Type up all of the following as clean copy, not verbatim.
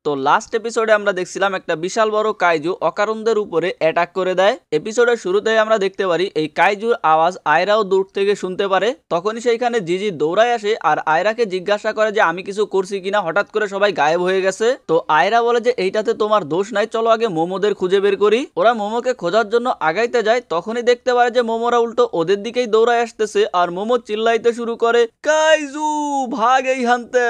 তো লাস্ট এপিসোডে আমরা দেখছিলাম একটা বিশাল বড় কাইজু অকারণদের উপরে অ্যাটাক করে দেয়। এপিসোডের শুরুতেই আমরা দেখতে পারি এই কাইজুর আওয়াজ আয়রাও দূর থেকে শুনতে পারে। তখনই সেইখানে জিজি দৌড়ায় আসে আর আয়রাকে জিজ্ঞাসা করে যে আমি কিছু করছি কিনা, হঠাৎ করে সবাই গায়েব হয়ে গেছে। তো আয়রা বলে যে এইটাতে তোমার দোষ নাই, চলো আগে মোমোদের খুঁজে বের করি। ওরা মোমোকে খোঁজার জন্য আগাইতে যায়, তখনই দেখতে পারে যে মোমোরা উল্টো ওদের দিকেই দৌড়ায় আসতেছে আর মোমো চিল্লাইতে শুরু করে কাইজু ভাগ এইখানতে।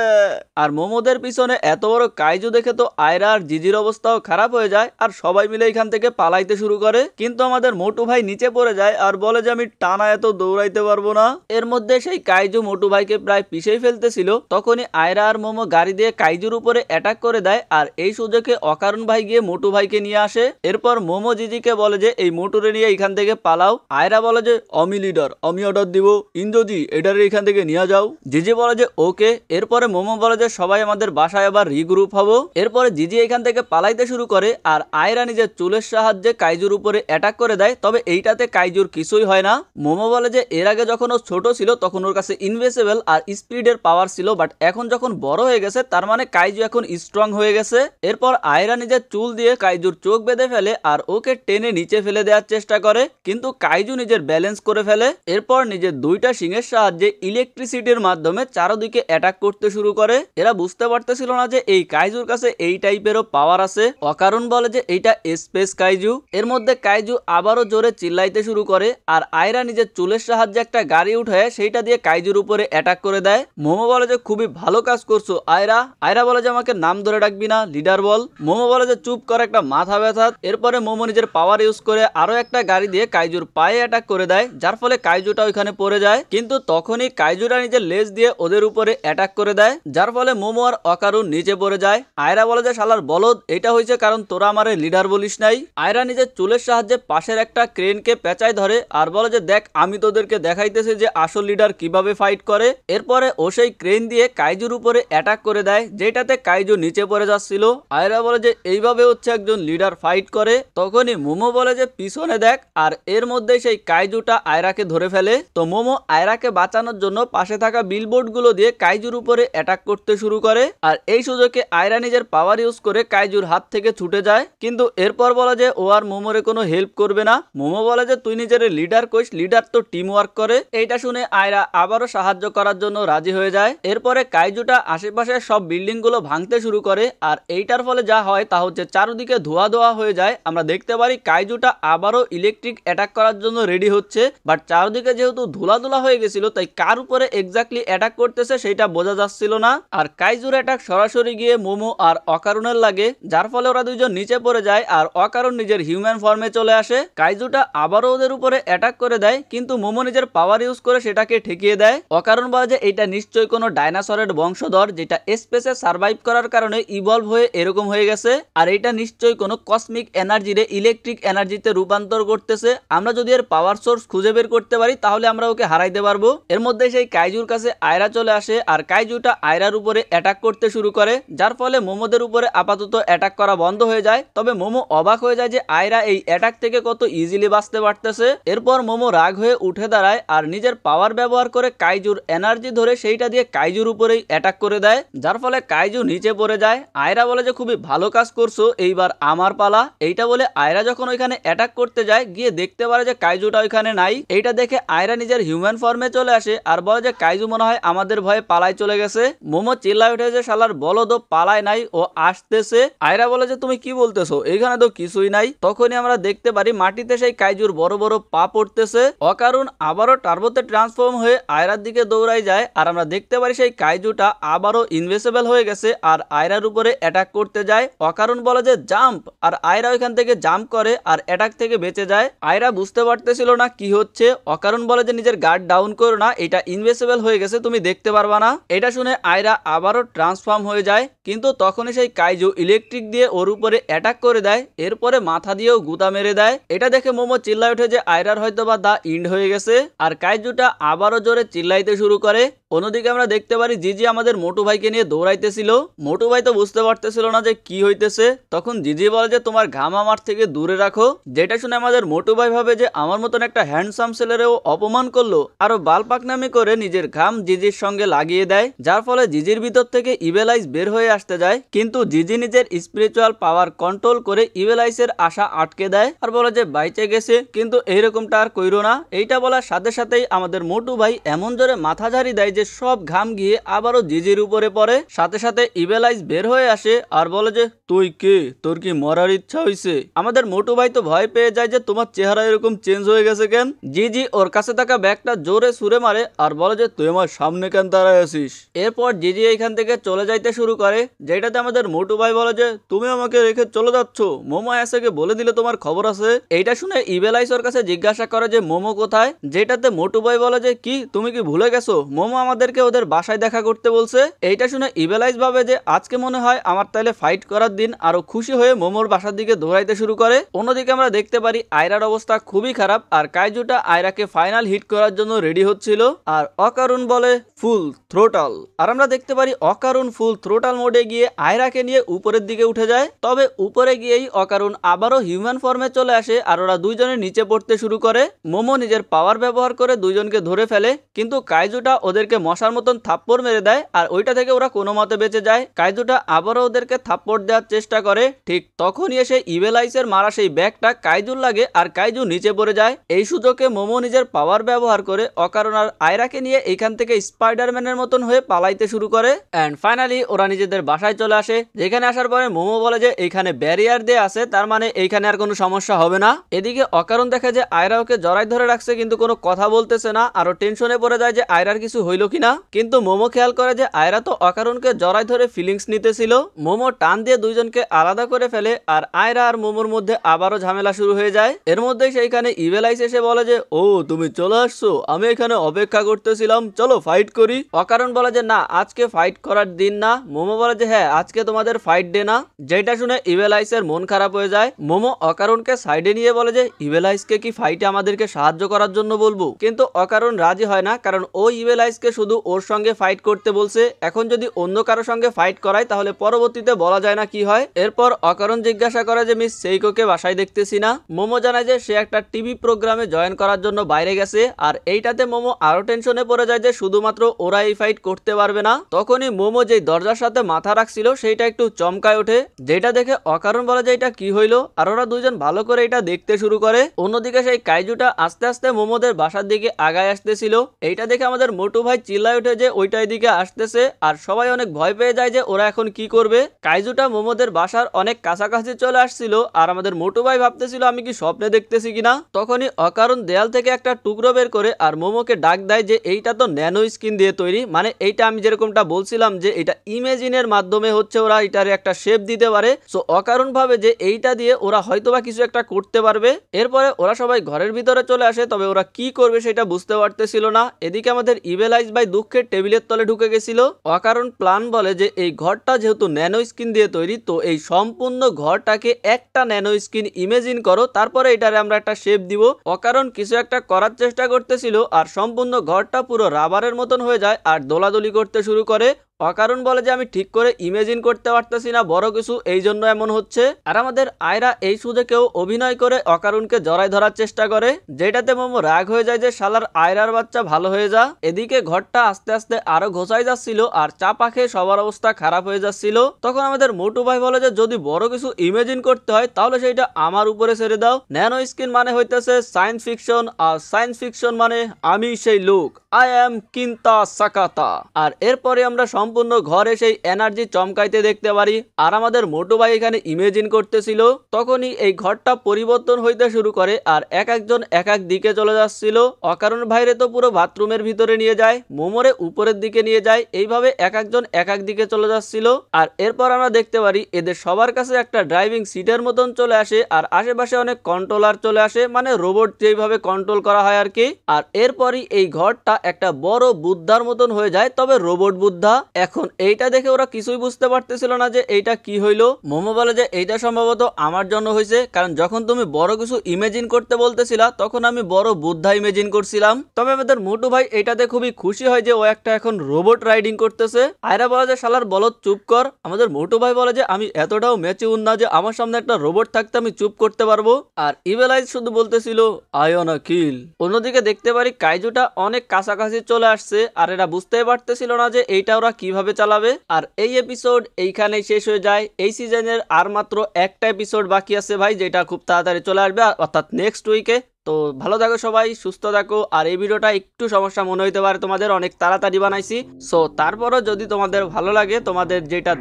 আর মোমোদের পিছনে এত বড় কাইজু দেখে তো আয়রা আর জিজির অবস্থাও খারাপ হয়ে যায় আর সবাই মিলে এখান থেকে পালাইতে শুরু করে। কিন্তু আমাদের মোটু ভাই নিচে পড়ে যায় আর বলে যে আমি টানা এত দৌড়াইতে পারবো না। এর মধ্যে সেই কাইজু মোটু ভাইকে প্রায় পিষেই ফেলতেছিল, তখনই আয়রা আর মোমো গাড়ি দিয়ে কাইজুর উপরে অ্যাটাক করে দেয় আর এই সুযোগে অকারণ ভাই গিয়ে মোটু ভাইকে নিয়ে আসে। এরপর মোমো জিজিকে বলে যে এই মোটুরে নিয়ে এখান থেকে পালাও। আয়রা বলে যে আমি লিডার, আমি অর্ডার দিব, ইন্দ্রজি এটারে এখান থেকে নিয়ে যাও। জিজি বলে যে ওকে। এরপরে মোমো বলে যে সবাই আমাদের বাসায় আবার রিগ্রুপ হবো। এরপরে জিজি এখান থেকে পালাইতে শুরু করে আর আয়রা নিজের চুলের সাহায্যে কাইজুর উপরে অ্যাটাক করে দেয়। তবে এইটাতে কাইজুর কিছুই হয় না। মোমো বলে যে এর আগে যখন ও ছোট ছিল তখন ওর কাছে ইনভিজিবল আর স্পিডের পাওয়ার ছিল, বাট এখন যখন বড় হয়ে গেছে তার মানে কাইজু এখন স্ট্রং হয়ে গেছে। এরপর আয়রা নিজের চুল দিয়ে কাইজুর চোখ বেঁধে ফেলে আর ওকে টেনে নিচে ফেলে দেওয়ার চেষ্টা করে, কিন্তু কাইজু নিজের ব্যালেন্স করে ফেলে। এরপর নিজের দুইটা শিংয়ের সাহায্যে ইলেকট্রিসিটির মাধ্যমে চারদিকে অ্যাটাক করতে শুরু করে। এরা বুঝতে পারতেছিল না যে এই কাইজুর কাছে এই টাইপেরও পাওয়ার আছে। অকারণ বলে যে এইটা স্পেস কাইজু। এর মধ্যে কাইজু আবারও জোরে চিল্লাইতে শুরু করে আর আয়রা নিজের চুলের সাহায্যে একটা গাড়ি উঠায় সেইটা দিয়ে কাইজুর উপরে অ্যাটাক করে দেয়। মোমো বলে যে খুবই ভালো কাজ করছো আয়রা। আয়রা বলে যে আমাকে নাম ধরে ডাকবি না, লিডার বল। মোমো বলে যে চুপ কর, একটা মাথা ব্যথা। এরপরে মোমো নিজের পাওয়ার ইউজ করে আরো একটা গাড়ি দিয়ে কাইজুর পায়ে অ্যাটাক করে দেয়, যার ফলে কাইজুটা ওইখানে পড়ে যায়। কিন্তু তখনই কাইজুরা নিজের লেজ দিয়ে ওদের উপরে অ্যাটাক করে দেয়, যার ফলে মোমো আর অকারুন নিচে পড়ে যায়। আয়রা বলে যে শালার বলদ, এটা হয়েছে কারণ তোরা আমারে লিডার বলিস নাই। আয়রা নিজের চুলের সাহায্যে পাশের একটা ক্রেনকে পেঁচায় ধরে আর বলে যে দেখ আমি তোদেরকে দেখাইতেছি যে আসল লিডার কিভাবে ফাইট করে। এরপরে ও সেই ক্রেন দিয়ে কাইজুর উপরে অ্যাটাক করে দেয়, যেটাতে কাইজু নিচে পড়ে যাচ্ছিল। আয়রা বলে যে এইভাবে হচ্ছে একজন লিডার ফাইট করে। তখনই মোমো বলে যে পিছনে দেখ, আর এর মধ্যে সেই কাইজুটা আয়রাকে ধরে ফেলে। তো মোমো আয়রাকে বাঁচানোর জন্য পাশে থাকা বিলবোর্ড গুলো দিয়ে কাইজুর উপরে অ্যাটাক করতে শুরু করে আর এই সুযোগে আয়রা নিজের পাওয়ার ইউজ করে কাইজুর হাত থেকে ছুটে যায়। কিন্তু এরপর বলে যে ও আর মোমোরে কোনো হেল্প করবে না। মোমো বলে যে তুই নিজের লিডার কইস, লিডার তো টিম ওয়ার্ক করে। এইটা শুনে আয়রা আবারও সাহায্য করার জন্য রাজি হয়ে যায়। এরপরে কাইজুটা আশেপাশে সব বিল্ডিং গুলো ভাঙতে শুরু করে আর এইটার ফলে যা হয় তা হচ্ছে চারদিকে ধোয়া ধোয়া হয়ে যায়। আমরা দেখতে পারি কাইজুটা আবারও ইলেকট্রিক অ্যাটাক করার জন্য রেডি হচ্ছে, বাট চারদিকে যেহেতু ধুলা হয়ে গেছিল তাই কার উপরে এক্স্যাক্টলি অ্যাটাক করতেছে সেটা বোঝা যাচ্ছিল না। আর কাইজুর অ্যাটাক সরাসরি গিয়ে মোমো আর অকারণের লাগে, যার ফলে ওরা দুইজন নিচে পড়ে যায় আর অকারণ নিজের হিউম্যান ফর্মে চলে আসে। কাইজুটা আবারও ওদের উপরে অ্যাটাক করে দেয়, কিন্তু মোমো নিজের পাওয়ার ইউজ করে সেটাকে ঠেকিয়ে দেয়। অকারণ বলে যে এটা নিশ্চয়ই কোনো ডাইনোসরের বংশধর যেটা স্পেসে সার্ভাইভ করার কারণে ইভলভ হয়ে এরকম হয়ে গেছে, আর এটা নিশ্চয়ই কোনো কসমিক এনার্জিরে ইলেকট্রিক এনার্জিতে রূপান্তর করতেছে। আমরা যদি এর পাওয়ার সোর্স খুঁজে বের করতে পারি তাহলে আমরা ওকে হারাইতে পারবো। এর মধ্যে সেই কাইজুর কাছে আয়রা চলে আসে আর কাইজুটা আয়রার উপরে অ্যাটাক করতে শুরু করে, যার ফলে মোমোদের উপরে আপাতত অ্যাটাক করা বন্ধ হয়ে যায়। তবে মোমো অবাক হয়ে যায় যে আয়রা এই অ্যাটাক থেকে কত ইজিলি বাঁচতে পারতেছে। এরপর মোমো রাগ হয়ে উঠে দাঁড়ায় আর নিজের পাওয়ার ব্যবহার করে কাইজুর এনার্জি ধরে সেইটা দিয়ে কাইজুর উপরেই অ্যাটাক করে দেয়, যার ফলে কাইজু নিচে পড়ে যায়। আয়রা বলে যে খুবই ভালো কাজ করছো, এইবার আমার পালা। এইটা বলে আয়রা যখন ওইখানে অ্যাটাক করতে যায় গিয়ে দেখতে পারে যে কাইজুটা ওইখানে নাই। এইটা দেখে আয়রা নিজের হিউম্যান ফর্মে চলে আসে আর বলে যে কাইজু মনে হয় আমাদের ভয়ে পালায় চলে গেছে। মোমো চিল্লায় উঠে যে শালার বলদ, পালায় নাই, ও আসতেছে। আয়রা বলে যে তুমি কি বলতেছো, এখানে তো কিছুই নাই। তখনই আমরা দেখতে পারি মাটিতে সেই কাইজুর বড় বড় পা পড়তেছে। অকারণ আবারও টার্বোতে ট্রান্সফর্ম হয়ে আয়রার দিকে দৌড়াই যায় আর আমরা দেখতে পারি সেই কাইজুটা আবারও ইনভিজিবল হয়ে গেছে আর আয়রার উপরে অ্যাটাক করতে যায়। অকারণ বলে যে জাম্প, আর আয়রা ওইখান থেকে জাম্প করে আর অ্যাটাক থেকে বেঁচে যায়। আয়রা বুঝতে পারতেছিল না কি হচ্ছে। অকারণ বলে যে নিজের গার্ড ডাউন করো না, এটা ইনভিজিবল হয়ে গেছে, তুমি দেখতে পারবা না। এটা শুনে আয়রা আবারও ট্রান্সফর্ম হয়ে যায়, কিন্তু তখনই সেই কাইজু ইলেকট্রিক দিয়ে ওর উপরে অ্যাটাক করে দেয়। এরপরে মাথা দিয়েও গুতা মেরে দেয়। এটা দেখে মোমো চিল্লায় ওঠে যে আয়রার হয়তো বা দা ইন্ড হয়ে গেছে আর কাইজুটা আবারও জোরে চিল্লাইতে শুরু করে। অন্যদিকে আমরা দেখতে পারি জিজি আমাদের মোটু ভাইকে নিয়ে দৌড়াইতেছিল। মোটু ভাই তো বুঝতে পারতেছিল না যে কি হইতেছে। তখন জিজি বলে যে তোমার ঘাম আমার থেকে দূরে রাখো। যেটা শুনে আমাদের মোটু ভাই ভাবে যে আমার মতন একটা হ্যান্ডসাম ছেলেরেও অপমান করলো, আরো বালপাকনামি করে নিজের ঘাম জিজির সঙ্গে লাগিয়ে দেয়, যার ফলে জিজির ভিতর থেকে ইভেল আইস বের হয়ে আসতে যায়। কিন্তু জিজি নিজের স্পিরিচুয়াল পাওয়ার কন্ট্রোল করে ইভিল আইসের আশা আটকে দেয় আর বলে যে বাইচে গেছে, কিন্তু এইরকমটা আর কইরো না। এইটা বলার সাথে সাথেই আমাদের মোটু ভাই এমন জোরে মাথা ঝাড়ি দেয় যে সব ঘাম গিয়ে আবারও জিজির উপরে পড়ে। সাথে সাথে ইভিল আইস বের হয়ে আসে আর বলে যে তুই কে, তোর কি মরার ইচ্ছা হইছে? আমাদের মোটু ভাই তো ভয় পেয়ে যায় যে তোমার চেহারা এরকম চেঞ্জ হয়ে গেছে কেন। জিজি ওর কাছে থাকা ব্যাগটা জোরে ছুঁড়ে মারে আর বলে যে তুই আমার সামনে কেন দাঁড়ায় আছিস। এরপর জিজি এইখান থেকে চলে যাইতে শুরু করে, যেটাতে আমাদের মোটু ভাই বলে যে তুমি আমাকে রেখে চলে যাচ্ছ, মোমো এসেকে বলে দিলে তোমার খবর আছে। এইটা শুনে ইভিল আইস ওর কাছে জিজ্ঞাসা করে যে মোমো কোথায়, যেটাতে মোটু ভাই বলে যে কি তুমি কি ভুলে গেছো, মোমো আমাদেরকে ওদের বাসায় দেখা করতে বলছে। এইটা শুনে ইভিল আইস ভাবে যে আজকে মনে হয় আমার তাইলে ফাইট করার দিন, আরো খুশি হয়ে মোমোর বাসার দিকে দৌড়াইতে শুরু করে। অন্যদিকে আমরা দেখতে পারি আয়রার অবস্থা খুবই খারাপ আর কাইজুটা আয়রাকে ফাইনাল হিট করার জন্য রেডি হচ্ছিল আর অকারুন বলে ফুল থ্রোটাল। আর আমরা দেখতে পারি অকারুন ফুল থ্রোটাল মোডে গিয়ে আয়রাকে নিয়ে উপরের দিকে উঠে যায়। তবে উপরে গিয়েই অকারুন আবারও হিউম্যান ফর্মে চলে আসে আর ওরা দুইজনে নিচে পড়তে শুরু করে। মোমো নিজের পাওয়ার ব্যবহার করে দুইজনকে ধরে ফেলে, কিন্তু কাইজুটা ওদেরকে মশার মতন থাপ্পড় মেরে দেয় আর ওইটা থেকে ওরা কোনো মতে বেঁচে যায়। কাইজুটা আবারও ওদেরকে থাপ্পড় দেওয়ার চেষ্টা করে, ঠিক তখনই এসে ইভিল আইসের মারা সেই ব্যাগটা কাইজুর লাগে আর কাইজু নিচে পড়ে যায়। এই সুযোগে মোমো নিজের পাওয়ার ব্যবহার করে অকারণ আর আয়রাকে নিয়ে এইখান থেকে স্পাইডারম্যানের মতন হয়ে পালাইতে শুরু করে। এন্ড ফাইনালি ওরা নিজেদের বাসায় চলে আসে, যেখানে আসার পরে মোমো বলে যে এইখানে ব্যারিয়ার দিয়ে আছে, তার মানে এইখানে আর কোনো সমস্যা হবে না। এদিকে অকারণ দেখে যে আয়রা ওকে জড়াই ধরে রাখছে কিন্তু কোনো কথা বলতেছে না, আরো টেনশনে পড়ে যায় যে আয়রার কিছু হইল কিনা। কিন্তু মোমো খেয়াল করে যে আয়রা তো অকারণকে জড়াই ধরে ফিলিংস নিতেছিল। মোমো টান দিয়ে দুইজনকে আলাদা করে ফেলে আর আয়রা আর মোমোর মধ্যে আবারও ঝামেলা শুরু হয়ে যায়। এর মধ্যেই সেইখানে ইভিল আইস এসে বলে যে ও তুমি চলে আসছো, আমি এখানে অপেক্ষা করতেছিলাম, চলো ফাইট করি। অকারণ বলে যে না আজকে ফাইট করার দিন না। মোমো বলে যে হ্যাঁ আজকে তোমাদের ফাইট ডে না। যেটা শুনে ইভিল আইসের মন খারাপ হয়ে যায়। মোমো অকারণকে সাইডে নিয়ে বলে যে ইভিল আইসকে কি ফাইটে আমাদেরকে সাহায্য করার জন্য বলবো, কিন্তু অকারণ রাজি হয় না, কারণ ও ইভিল আইসকে শুধু ওর সঙ্গে ফাইট করতে বলছে। এখন যদি অন্য কারো সঙ্গে ফাইট করায় তাহলে পরবর্তীতে বলা যায় না কি হয়। এরপর অকারণ জিজ্ঞাসা করে যে মিস সেইকোকে বাসায় দেখতেছি না। মোমো জানায় যে সে একটা টিভি প্রোগ্রামে জয়েন করার জন্য বাইরে গেছে আর এইটাতে মোমো আরো টেনশনে পড়ে যায় যে শুধুমাত্র ওরা এই ফাইট করতে পারবে না। তখনই মোমো যেই দরজার সাথে মাথা রাখছিল সেইটা একটু চমকায় ওঠে, যেটা দেখে অকারণ বলে যে এটা কি হইলো আর ওরা দুইজন ভালো করে এটা দেখতে শুরু করে। অন্যদিকে সেই কাইজুটা আস্তে আস্তে মোমোদের বাসার দিকে আগায় আসতেছিল। এইটা দেখে আমাদের মোটু ভাই চিল্লায় ওঠে যে ওইটাই দিকে আসতেছে আর সবাই অনেক ভয় পেয়ে যায় যে ওরা এখন কি করবে। কাইজুটা মোমোদের বাসার অনেক কাছাকাছি চলে আসছিল আর আমাদের মোটু ভাই ভাবতেছিল আমি কি স্বপ্নে দেখতেছি কিনা। তখনই অকারণ দেয়াল থেকে একটা টুকরো বের করে আর মোমোকে ডাক দেয় যে এইটা তো ন্যানো স্কিন দিয়ে তৈরি, মানে এইটা আমি যেরকমটা বলছিলাম যে এটা ইমেজিনের মাধ্যমে হচ্ছে ওরা এটার একটা শেপ দিতে পারে। সো অকারণ ভাবে যে এইটা দিয়ে ওরা হয়তোবা কিছু একটা করতে পারবে। এরপরে ওরা সবাই ঘরের ভিতরে চলে আসে, তবে ওরা কি করবে সেটা বুঝতে পারতেছিল না। এদিকে আমাদের ইভিল আইস ভাই দুঃখের টেবিলের তলে ঢুকে গেছিল। অকারণ প্ল্যান বলে যে এই ঘরটা যেহেতু ন্যানো স্কিন দিয়ে তৈরি, তো এই সম্পূর্ণ ঘরটাকে একটা ন্যানো স্কিন ইমেজিন করো, তারপরে এটারে আমরা একটা শেপ দিব। অকারণ কিছু একটা করার চেষ্টা করতেছিল আর সম্পূর্ণ ঘরটা পুরো রাবারের মতন হয়ে যায় আর দোলাদলি করতে শুরু করে। অকারণ বলে যে আমি ঠিক করে ইমেজিন করতে পারতেছি না বড় কিছু, এই জন্য এমন হচ্ছে। আর আমাদের আয়রা এই সুযোগেও অভিনয় করে অকারণকে জড়াই ধরার চেষ্টা করে, যেটাতে মোমো রাগ হয়ে যায় যে শালার আয়রার বাচ্চা ভালো হয়ে যা। এদিকে ঘরটা আস্তে আস্তে আরো ঘোষাই যাচ্ছিল আর চাপা খেয়ে সবার অবস্থা খারাপ হয়ে যাচ্ছিল। তখন আমাদের মোটু ভাই বলে যে যদি বড় কিছু ইমেজিন করতে হয় তাহলে সেইটা আমার উপরে ছেড়ে দাও। ন্যানো স্কিন মানে হইতেছে সায়েন্স ফিকশন আর সায়েন্স ফিকশন মানে আমি সেই লোক, আই এম কিন্তা সাকাতা। আর এরপরে আমরা সম্পূর্ণ ঘরে সেই এনার্জি চমকাইতে দেখতে পারি আর আমাদের মোটু ভাই এখানে ইমেজিন করতেছিল। তখনই এই ঘরটা পরিবর্তন হইতে শুরু করে আর এক একজন এক এক দিকে চলে যাচ্ছিল। অকারণ ভাইরে তো পুরো বাথরুমের ভিতরে নিয়ে যায়, মোমোরে উপরের দিকে নিয়ে যায়, এইভাবে এক একজন এক এক দিকে চলে যাচ্ছিল। আর এরপর আমরা দেখতে পারি এদের সবার কাছে একটা ড্রাইভিং সিটের মতন চলে আসে আর আশেপাশে অনেক কন্ট্রোলার চলে আসে, মানে রোবট যেইভাবে কন্ট্রোল করা হয় আর কি। আর এরপরই এই ঘরটা একটা বড় বুদ্ধার মতন হয়ে যায়, তবে রোবট বুদ্ধা। এখন এইটা দেখে ওরা কিছুই বুঝতে পারতেছিল না যে এইটা কি হইলো। মোমো বলে যে এইটা সম্ভবত আমার জন্য হয়েছে, কারণ যখন তুমি বড় কিছু ইমেজিন করতে বলতেছিলা তখন আমি বড় বুদ্ধা ইমেজিন করছিলাম। তবে আমাদের মোটু ভাই এটাতে খুবই খুশি হয় যে ও একটা এখন রোবট রাইডিং করতেছে। আয়রা বলে যে শালার বলদ চুপ কর। আমাদের মোটু ভাই বলে যে আমি এতটাও ম্যাচিউর না যে আমার সামনে একটা রোবট থাকতে আমি চুপ করতে পারবো। আর ইভিল আইস শুধু বলতেছিল আই ওয়ানা কিল। অন্যদিকে দেখতে পারি কাইজুটা অনেক কাছাকাছি চলে আসছে আর এরা বুঝতেই পারতেছিল না যে এইটা ওরা কিভাবে চালাবে। আর এই এপিসোড এইখানেই শেষ হয়ে যায়। এই সিজনের আর মাত্র একটা এপিসোড বাকি আছে ভাই, যেটা খুব তাড়াতাড়ি চলে আসবে, অর্থাৎ নেক্সট উইকে। তো ভালো থাকো সবাই, সুস্থ থাকো। আর এই ভিডিওটা একটু সমস্যা মনে হইতে পারে তোমাদের, অনেক তাড়াতাড়ি বানাইছি। সো তারপরও যদি তোমাদের ভালো লাগে, তোমাদের যেটা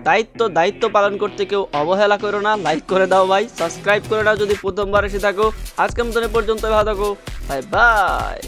দায়িত্ব পালন করতে কেউ অবহেলা করো না, লাইক করে দাও ভাই, সাবস্ক্রাইব করে দাও যদি প্রথমবার এসে থাকো। আজকের মতন এ পর্যন্ত, ভালো থাকো, বাই বাই।